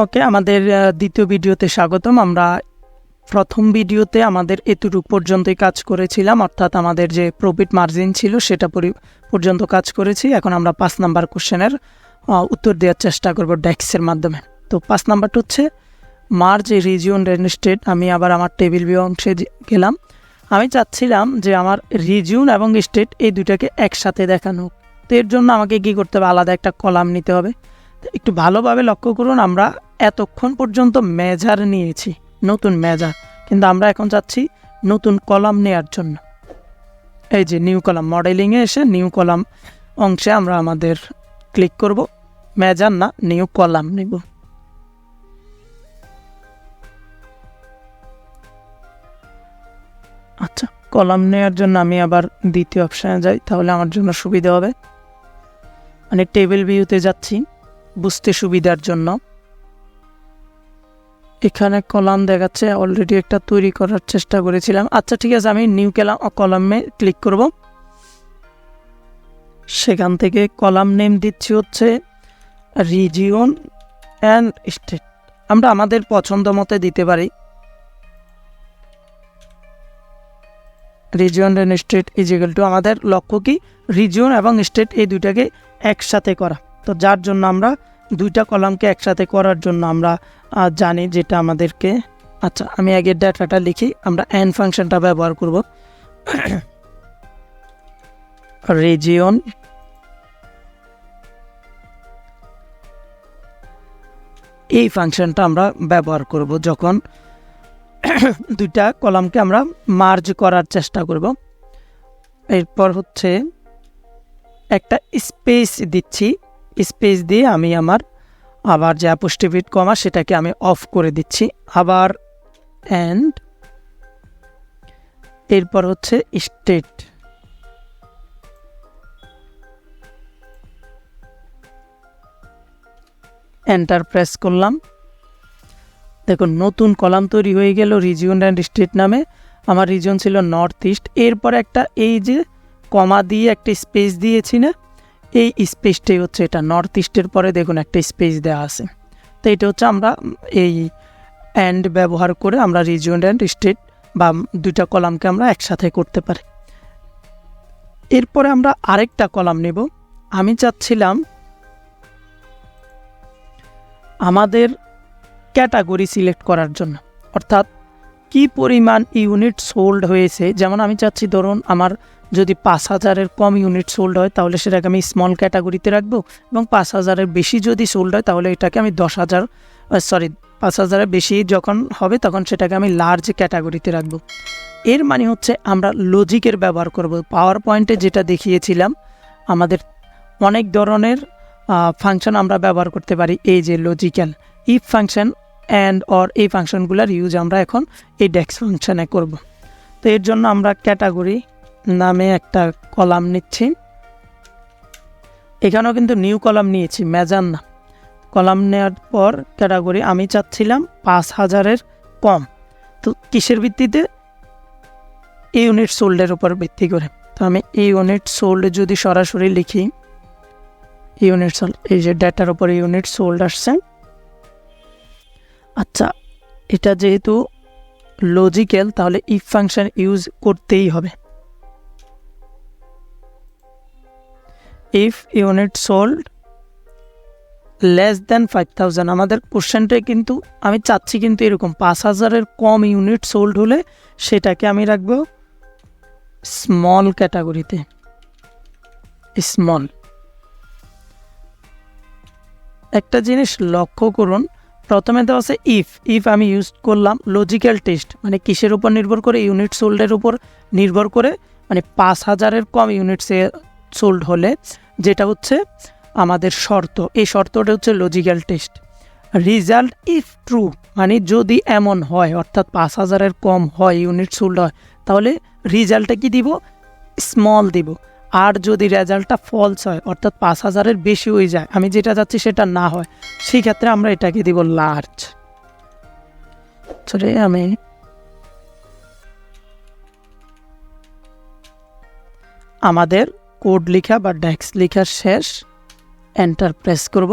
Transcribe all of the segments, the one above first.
ওকে, আমাদের দ্বিতীয় ভিডিওতে স্বাগতম। আমরা প্রথম ভিডিওতে আমাদের এতটুকু পর্যন্তই কাজ করেছিলাম, অর্থাৎ আমাদের যে প্রফিট মার্জিন ছিল সেটা পর্যন্ত কাজ করেছি। এখন আমরা 5 নাম্বার কোশ্চেনের উত্তর দেওয়ার চেষ্টা করব ড্যাক্সের মাধ্যমে। তো 5 নাম্বারটা হচ্ছে মার্জ রিজিয়ন অ্যান্ড স্টেট। আমি আবার আমার টেবিল ভিউ অংশে গেলাম। আমি চাচ্ছিলাম যে আমার রিজিয়ন এবং স্টেট এই দুটাকে একসাথে দেখানো। তো এর জন্য আমাকে কী করতে হবে, আলাদা একটা কলাম নিতে হবে। একটু ভালোভাবে লক্ষ্য করুন, আমরা এতক্ষণ পর্যন্ত মেজার নিয়েছি, নতুন মেজার, কিন্তু আমরা এখন চাচ্ছি নতুন কলাম নেওয়ার জন্য। এই যে নিউ কলাম, মডেলিংয়ে এসে নিউ কলাম অংশে আমরা আমাদের ক্লিক করব। মেজার না, নিউ কলাম নেব। আচ্ছা, কলাম নেওয়ার জন্য আমি আবার দ্বিতীয় অপশানে যাই, তাহলে আমার জন্য সুবিধা হবে। মানে টেবিল ভিউতে যাচ্ছি বুঝতে সুবিধার জন্য। এখানে কলাম দেখাচ্ছে, অলরেডি একটা তৈরি করার চেষ্টা করেছিলাম। আচ্ছা ঠিক আছে, আমি নিউ কলামে ক্লিক করব। সেখান থেকে কলাম নেম দিচ্ছি হচ্ছে রিজিয়ন অ্যান্ড স্টেট। আমরা আমাদের পছন্দ মতো দিতে পারি। Region and state is equal to, আমাদের লক্ষ্য কি রিজিয়ন এবং স্টেট এই দুইটাকে একসাথে করা। তো যার জন্য আমরা দুইটা কলামকে একসাথে করার জন্য আমরা জানি যেটা আমাদেরকে, আচ্ছা আমি আগে ডাটাটা লিখি। আমরা অ্যান্ড ফাংশনটা ব্যবহার করব। রিজিয়ন এই ফাংশনটা আমরা ব্যবহার করব যখন দুইটা কলামকে আমরা মার্জ করার চেষ্টা করব। এরপর হচ্ছে একটা স্পেস দিচ্ছি, স্পেস দিয়ে আমি আমার আবার যে অ্যাপোস্ট্রোফি কমা সেটাকে আমি অফ করে দিচ্ছি। আবার অ্যান্ড, এরপর হচ্ছে স্টেট। এন্টার প্রেস করলাম। দেখুন নতুন কলাম তৈরি হয়ে গেল রিজিয়ন অ্যান্ড স্টেট নামে। আমার রিজিয়ন ছিল নর্থ ইস্ট, এরপর একটা এই যে কমা দিয়ে একটা স্পেস দিয়েছি না, এই স্পেসটাই হচ্ছে এটা নর্থ ইস্টের পরে দেখুন একটা স্পেস দেওয়া আছে। তো এটা হচ্ছে আমরা এই অ্যান্ড ব্যবহার করে আমরা রিজিয়ন অ্যান্ড স্টেট বা দুইটা কলামকে আমরা একসাথে করতে পারি। এরপরে আমরা আরেকটা কলাম নেব। আমি চাচ্ছিলাম আমাদের ক্যাটাগরি সিলেক্ট করার জন্য, অর্থাৎ কি পরিমাণ ইউনিট সোল্ড হয়েছে। যেমন আমি চাচ্ছি ধরুন আমার যদি 5,000-এর কম ইউনিট সোল্ড হয় তাহলে সেটাকে আমি স্মল ক্যাটাগরিতে রাখবো, এবং 5,000-এর বেশি যদি সোল্ড হয় তাহলে এটাকে আমি 5,000-এর বেশি যখন হবে তখন সেটাকে আমি লার্জ ক্যাটাগরিতে রাখবো। এর মানে হচ্ছে আমরা লজিকের ব্যবহার করব। পাওয়ার পয়েন্টে যেটা দেখিয়েছিলাম, আমাদের অনেক ধরনের ফাংশন আমরা ব্যবহার করতে পারি। এই যে logical if function and or এই ফাংশনগুলোর ইউজ আমরা এখন এই ড্যাক্স ফাংশনে করব। তো এর জন্য আমরা ক্যাটাগরি নামে একটা কলাম নিচ্ছি। এখানেও কিন্তু নিউ কলাম নিয়েছি, মেজার না। কলাম নেওয়ার পর ক্যাটাগরি আমি চাচ্ছিলাম 5,000-এর কম। তো কিসের ভিত্তিতে? ইউনিট সোল্ডের উপর ভিত্তি করে। তো আমি ইউনিট সোল্ড যদি সরাসরি লিখি, ইউনিট সোল্ড, এই যে ডেটার উপর ইউনিট সোল্ড আসছে। আচ্ছা, এটা যেহেতু লজিক্যাল তাহলে ইফ ফাংশন ইউজ করতেই হবে। If unit sold less than 5,000, আমাদের কোশ্চেনটাই কিন্তু আমি চাচ্ছি কিন্তু এরকম 5,000-এর কম ইউনিট সোল্ড হলে সেটাকে আমি রাখবো স্মল ক্যাটাগরিতে। স্মল, একটা জিনিস লক্ষ্য করুন, প্রথমে দেওয়া আছে ইফ আমি ইউজ করলাম লজিক্যাল টেস্ট, মানে কিসের উপর নির্ভর করে? ইউনিট সোল্ডের উপর নির্ভর করে, মানে 5,000-এর কম ইউনিট সোল্ড হলে যেটা হচ্ছে আমাদের শর্ত, এই শর্তটা হচ্ছে logical test. Result if true, মানে যদি এমন হয় অর্থাৎ 5,000-এর কম হয় ইউনিট সোল্ড হয় তাহলে রিজাল্টটা কি দিব? স্মল দিব। আর যদি রেজাল্টটা ফলস হয় অর্থাৎ 5,000-এর বেশি হয়ে যায়, আমি যেটা চাচ্ছি সেটা না হয়, সেই ক্ষেত্রে আমরা এটাকে দিব লার্জ। সরি, আমি আমাদের কোড লেখা বা ড্যাক্স লেখার শেষ, এন্টার প্রেস করব।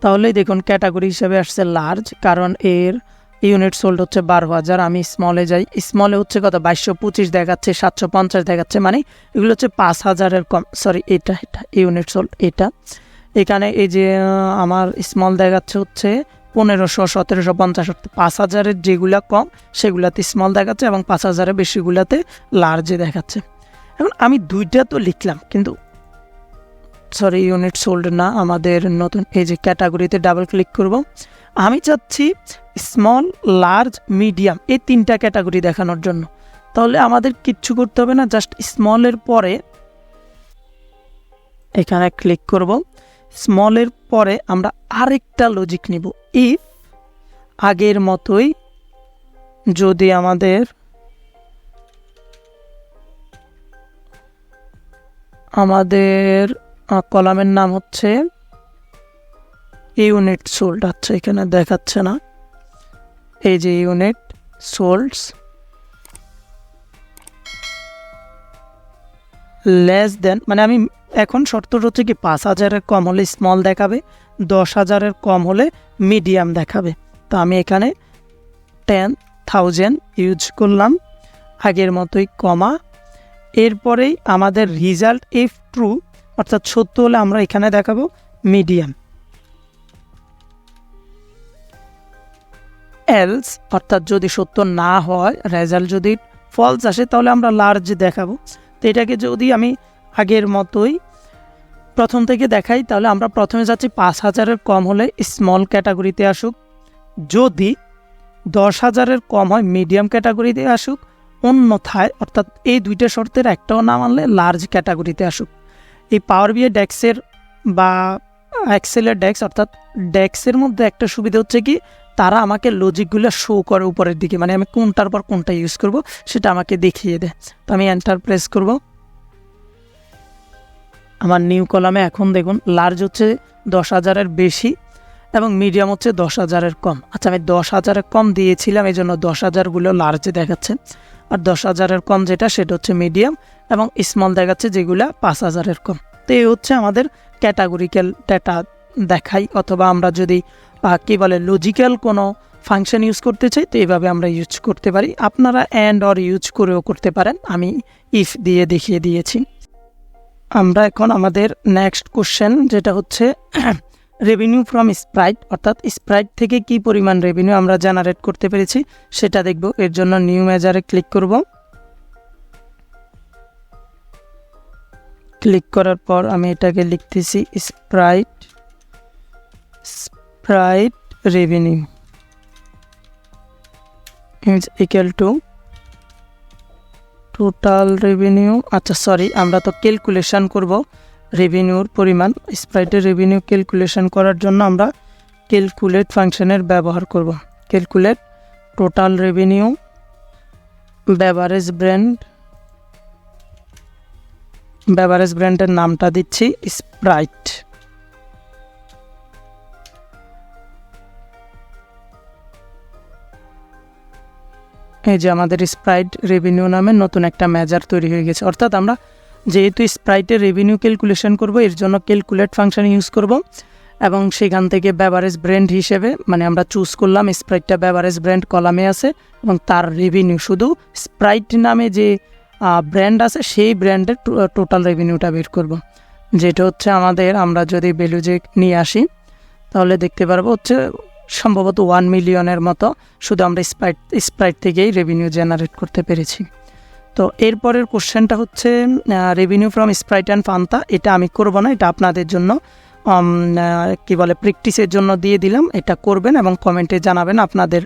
তাহলেই দেখুন ক্যাটাগরি হিসেবে আসছে লার্জ, কারণ এর ইউনিট সোল্ড হচ্ছে 12,000। আমি স্মলে যাই, স্মলে হচ্ছে কত 2225 দেখাচ্ছে, 750 দেখাচ্ছে, মানে এগুলো হচ্ছে 5,000-এর কম। সরি, এটা ইউনিট সোল্ড এটা। এখানে এই যে আমার স্মল দেখাচ্ছে হচ্ছে 1500, 1750, 5,000-এর যেগুলা কম সেগুলাতে স্মল দেখাচ্ছে এবং 5,000-এর বেশিগুলাতে লার্জে দেখাচ্ছে। এখন আমি দুইটা তো লিখলাম, কিন্তু সরি ইউনিট সোল্ড না, আমাদের নতুন এই যে ক্যাটাগরিতে ডাবল ক্লিক করব। আমি চাচ্ছি স্মল, লার্জ, মিডিয়াম এই 3টা ক্যাটাগরি দেখানোর জন্য। তাহলে আমাদের কিচ্ছু করতে হবে না, জাস্ট স্মলের পরে এখানে ক্লিক করব। স্মলের পরে আমরা আরেকটা লজিক নিব, ইফ আগের মতোই যদি আমাদের কলামের নাম হচ্ছে ইউনিট সোল্ড। আচ্ছা, এখানে দেখাচ্ছে না, এই যে ইউনিট সোল্ডস লেস দেন, মানে আমি এখন শর্তটা হচ্ছে কি 5,000-এর কম হলে স্মল দেখাবে, 10,000-এর কম হলে মিডিয়াম দেখাবে। তো আমি এখানে 10,000 ইউজ করলাম, আগের মতোই কমা। এরপরেই আমাদের রেজাল্ট ইফ ট্রু অর্থাৎ সত্য হলে আমরা এখানে দেখাবো মিডিয়াম, এলস অর্থাৎ যদি সত্য না হয়, রেজাল্ট যদি ফলস আসে তাহলে আমরা লার্জ দেখাবো। তো এটাকে যদি আমি আগের মতোই প্রথম থেকে দেখাই, তাহলে আমরা প্রথমে যাচ্ছি 5,000-এর কম হলে স্মল ক্যাটাগরিতে আসুক, যদি 10,000-এর কম হয় মিডিয়াম ক্যাটাগরিতে আসুক, অন্যথায় অর্থাৎ এই দুইটা শর্তের একটাও না মানলে লার্জ ক্যাটাগরিতে আসুক। এই পাওয়ার বিআই ড্যাক্সের বা এক্সেলের ড্যাক্স অর্থাৎ ড্যাক্সের মধ্যে একটা সুবিধা হচ্ছে কি তারা আমাকে লজিকগুলো শো করে উপরের দিকে, মানে আমি কোনটার পর কোনটা ইউজ করব সেটা আমাকে দেখিয়ে দেয়। তো আমি এন্টার প্রেস করব। আমার নিউ কলামে এখন দেখুন লার্জ হচ্ছে 10,000-এর বেশি এবং মিডিয়াম হচ্ছে 10,000-এর কম। আচ্ছা, আমি 10,000-এর কম দিয়েছিলাম, এই জন্য 10,000-গুলো লার্জে দেখাচ্ছে, আর 10,000-এর কম যেটা সেটা হচ্ছে মিডিয়াম এবং স্মল দেখাচ্ছে যেগুলো 5,000-এর কম। তো এই হচ্ছে আমাদের ক্যাটাগরিক্যাল ডেটা দেখাই, অথবা আমরা যদি কি বলে লজিক্যাল কোনো ফাংশন ইউজ করতে চাই তো এইভাবে আমরা ইউজ করতে পারি। আপনারা অ্যান্ড অর ইউজ করেও করতে পারেন, আমি ইফ দিয়ে দেখিয়ে দিয়েছি। আমরা এখন আমাদের নেক্সট কোশ্চেন যেটা হচ্ছে রেভিনিউ ফ্রম স্প্রাইট, অর্থাৎ স্প্রাইট থেকে কি পরিমাণ রেভিনিউ আমরা জেনারেট করতে পেরেছি সেটা দেখব। এর জন্য নিউ মেজারে ক্লিক করব। ক্লিক করার পর আমি এটাকে লিখতেছি Sprite revenue is equal to total revenue. আচ্ছা সরি, আমরা তো ক্যালকুলেশন করব রেভিনিউর পরিমাণ। স্প্রাইটের রেভিনিউ ক্যালকুলেশন করার জন্য আমরা ক্যালকুলেট ফাংশনের ব্যবহার করব। ক্যালকুলেট টোটাল রেভিনিউ বেভারেজ ব্র্যান্ডের নামটা দিচ্ছি স্প্রাইট। এই যে আমাদের স্প্রাইট রেভিনিউ নামে নতুন একটা মেজার তৈরি হয়ে গেছে। অর্থাৎ আমরা যেহেতু স্প্রাইটের রেভিনিউ ক্যালকুলেশন করব, এর জন্য ক্যালকুলেট ফাংশন ইউজ করব এবং সেখান থেকে বেভারেজ ব্র্যান্ড হিসেবে, মানে আমরা চুজ করলাম স্প্রাইটটা বেভারেজ ব্র্যান্ড কলামে আছে এবং তার রেভিনিউ শুধু স্প্রাইট নামে যে ব্র্যান্ড আছে সেই ব্র্যান্ডের টোটাল রেভিনিউটা বের করব, যেটা হচ্ছে আমাদের, আমরা যদি ভ্যালুজে নিয়ে আসি তাহলে দেখতে পারবো হচ্ছে সম্ভবত 1 মিলিয়নের মতো শুধু আমরা স্প্রাইট থেকেই রেভিনিউ জেনারেট করতে পেরেছি। তো এরপরের কোশ্চেনটা হচ্ছে revenue from Sprite and Fanta. এটা আমি করব না, এটা আপনাদের জন্য কি বলে প্র্যাকটিসের জন্য দিয়ে দিলাম। এটা করবেন এবং কমেন্টে জানাবেন আপনাদের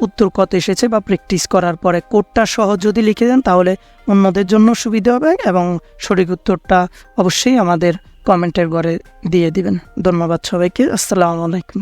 উত্তর কত এসেছে, বা প্র্যাকটিস করার পরে কোডটা সহ যদি লিখে দেন তাহলে অন্যদের জন্য সুবিধা হবে এবং সঠিক উত্তরটা অবশ্যই আমাদের কমেন্টের ঘরে দিয়ে দিবেন। ধন্যবাদ সবাইকে, আসসালামু আলাইকুম।